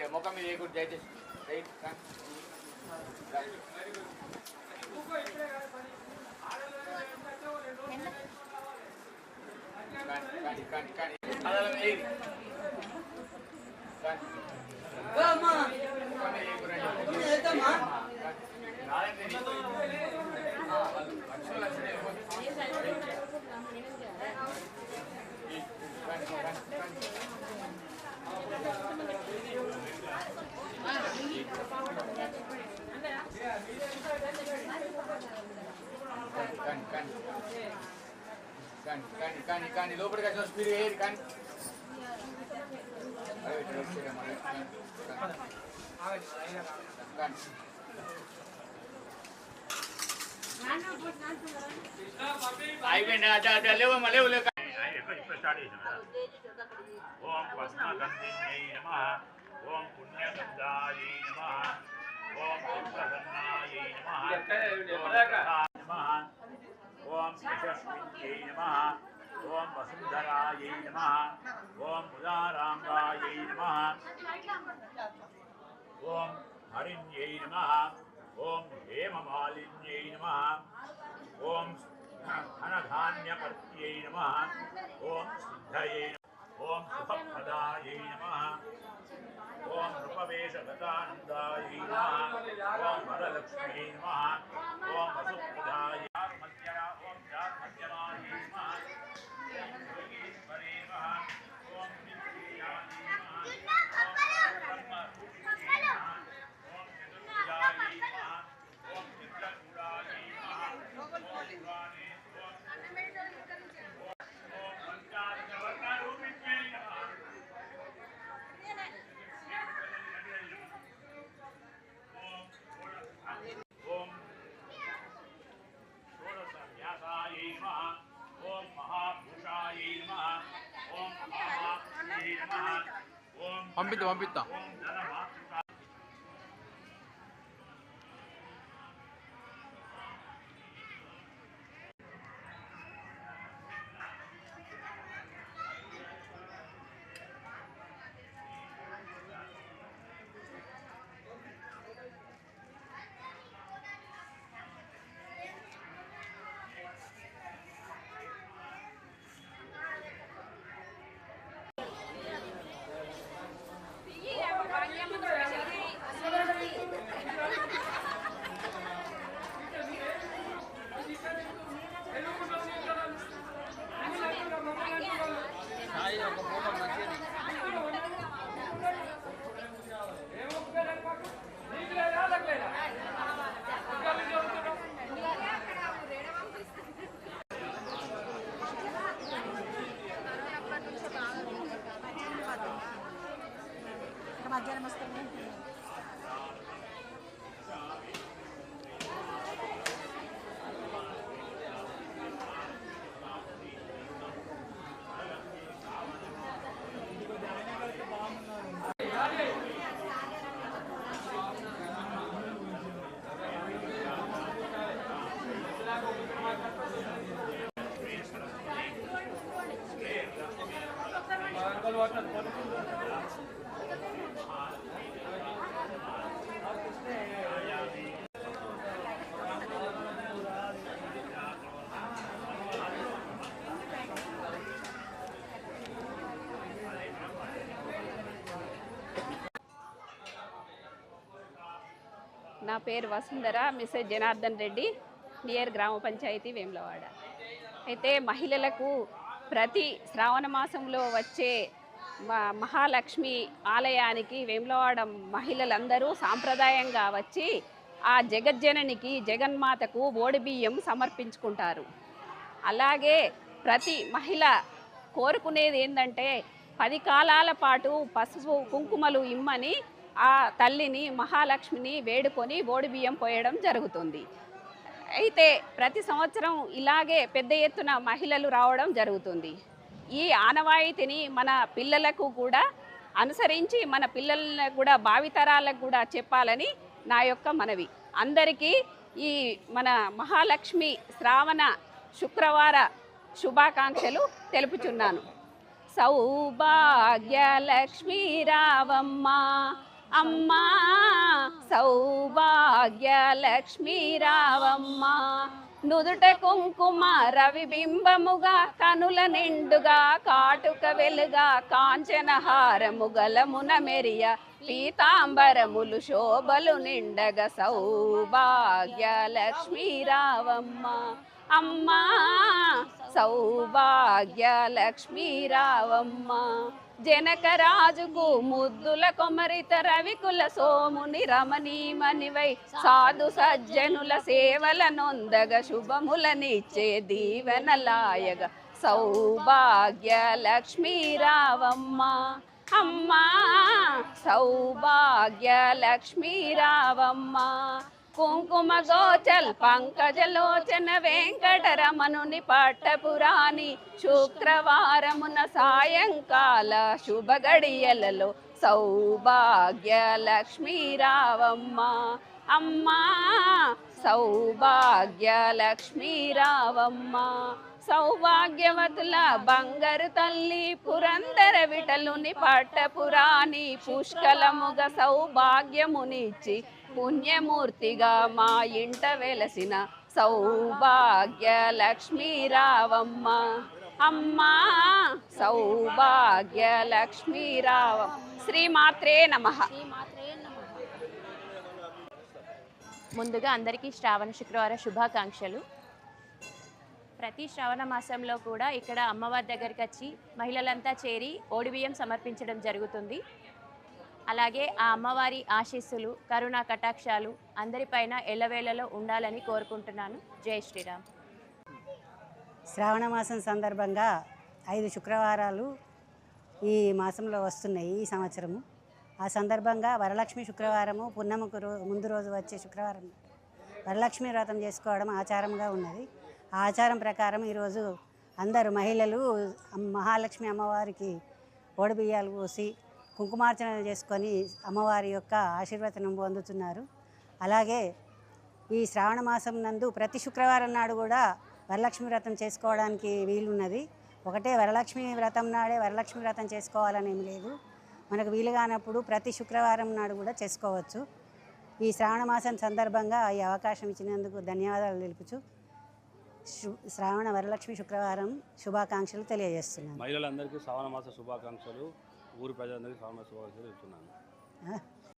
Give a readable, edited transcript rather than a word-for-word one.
मौका मिलेगा जय जय కానీ లోపలికి వచ్చిన స్పీడ్ ఏది కానీ అయిపోయింది లేవు లేవు లేవు ఓం పద్మగంధిన్యై నమః ఓం పుణ్యగంధాయై నమః ఓం పుష్పగంధాయై నమః ఓం యశస్విన్యై నమః ఓం వసుంధరాయై నమః ఓం ఉదారాంగాయై నమః ఓం హరిణ్యై నమః ఓం హేమమాలిన్యై నమః ఓం ధనధాన్యపత్యై నమః ఓం సిద్ధయై ఓం శుభప్రదాయై నమః ఓం నృపవేషగతానందాయై నమః ఓం వరలక్ష్మ్యై నమః ఓం వసుప్రదాయ ఓం జాతమధ్యమాయై నమః ఓం యోగీశ్వరే నమః ఓం విద్యాయై నమః ఓం బ్రహ్మరూపిణ్యై నమః ఓం చతుర్భుజాయై నమః ఓం చిత్రకూడాయై నమః ఓం పురాణే ఓం పంచాదశవర్ణరూపిణ్యై నమః ఓం షోడశవ్యాసాయై నమః ఓం మహాపురుషాయై నమః ఓం మహామాత్మయై నమః ఓం పంపిద్దా ఓం ధనమాతృకా మధ్యాహ్నం వస్తుంది. నా పేరు వసుంధర, మిసెస్ జనార్దన్ రెడ్డి, నియర్ గ్రామ పంచాయతీ వేములవాడ. అయితే మహిళలకు ప్రతి శ్రావణ మాసంలో వచ్చే మహాలక్ష్మి ఆలయానికి వేములవాడ మహిళలందరూ సాంప్రదాయంగా వచ్చి ఆ జగజ్జననికి జగన్మాతకు ఓడిబియ్యం సమర్పించుకుంటారు. అలాగే ప్రతి మహిళ కోరుకునేది ఏంటంటే 10 కాలాల పాటు పసుపు కుంకుమలు ఇమ్మని ఆ తల్లిని మహాలక్ష్మిని వేడుకొని ఓడిబియ్యం పోయడం జరుగుతుంది. అయితే ప్రతి సంవత్సరం ఇలాగే పెద్ద ఎత్తున మహిళలు రావడం జరుగుతుంది. ఈ ఆనవాయితీని మన పిల్లలకు కూడా అనుసరించి మన పిల్లలను కూడా భావితరాలకు కూడా చెప్పాలని నా యొక్క మనవి. అందరికీ ఈ మన మహాలక్ష్మి శ్రావణ శుక్రవార శుభాకాంక్షలు తెలుపుచున్నాను. సౌభాగ్యలక్ష్మీ రావమ్మ అమ్మా, సౌభాగ్యలక్ష్మీ రావమ్మ, నుదుట కుంకుమ రవిబింబముగా కనుల నిండుగా కాటుక వెలుగా కాంచనహారము గలమున మెరియ పీతాంబరములు శోభలు నిండగ సౌభాగ్యలక్ష్మీ రావమ్మ అమ్మా, సౌభాగ్యలక్ష్మీ రావమ్మ. జనకరాజుకు ముద్దుల కొమరిత రవికుల సోముని రమణీమణివై సాధు సజ్జనుల సేవల నొందగ శుభములనిచ్చే దీవెనలాయగ సౌభాగ్యలక్ష్మీ రావమ్మ అమ్మా, సౌభాగ్యలక్ష్మీ రావమ్మ. కుంకుమ గోచల్ పంకజలోచన వెంకటరమణుని పట్టపురాణి శుక్రవారమున సాయంకాల శుభగడియలలో సౌభాగ్యలక్ష్మీ రావమ్మ అమ్మా, సౌభాగ్యలక్ష్మీ రావమ్మ. సౌభాగ్యవతుల బంగారు తల్లి పురందర విఠలుని పట్టపురాణి పుష్కలముగ సౌభాగ్యమునిచ్చి పుణ్యమూర్తిగా మా ఇంట వెలసిన సౌభాగ్యలక్ష్మీ రావమ్మ అమ్మా, సౌభాగ్యలక్ష్మీ రావమ్మ. శ్రీమాత్రే నమః. ముందుగా అందరికీ శ్రావణ శుక్రవార శుభాకాంక్షలు. ప్రతి శ్రావణ మాసంలో కూడా ఇక్కడ అమ్మవారి దగ్గరికి వచ్చి మహిళలంతా చేరి ఓడిబియ్యం సమర్పించడం జరుగుతుంది. అలాగే ఆ అమ్మవారి ఆశీస్సులు, కరుణా కటాక్షాలు అందరిపైన ఎల్లవేళలో ఉండాలని కోరుకుంటున్నాను. జై శ్రీరామ్. శ్రావణ మాసం సందర్భంగా 5 శుక్రవారాలు ఈ మాసంలో వస్తున్నాయి ఈ సంవత్సరము. ఆ సందర్భంగా వరలక్ష్మి శుక్రవారము పున్నముకు ముందు రోజు వచ్చే శుక్రవారం వరలక్ష్మి వ్రతం చేసుకోవడం ఆచారంగా ఉన్నది. ఆ ఆచారం ప్రకారం ఈరోజు అందరూ మహిళలు మహాలక్ష్మి అమ్మవారికి ఓడిబియ్యాలు పోసి కుంకుమార్చన చేసుకొని అమ్మవారి యొక్క ఆశీర్వచనం పొందుతున్నారు. అలాగే ఈ శ్రావణ మాసం నందు ప్రతి శుక్రవారం నాడు కూడా వరలక్ష్మి వ్రతం చేసుకోవడానికి వీలున్నది. ఒకటే వరలక్ష్మి వ్రతం నాడే వరలక్ష్మి వ్రతం చేసుకోవాలని ఏం లేదు. మనకు వీలు కానప్పుడు ప్రతి శుక్రవారం నాడు కూడా చేసుకోవచ్చు. ఈ శ్రావణ మాసం సందర్భంగా ఈ అవకాశం ఇచ్చినందుకు ధన్యవాదాలు తెలుపుచు శ్రావణ వరలక్ష్మి శుక్రవారం శుభాకాంక్షలు తెలియజేస్తున్నాను. మహిళలందరికీ శ్రావణ మాస శుభాకాంక్షలు, ఊరి ప్రజలందరికీ శ్రావణ శుభాకాంక్షలు చెప్తున్నాను.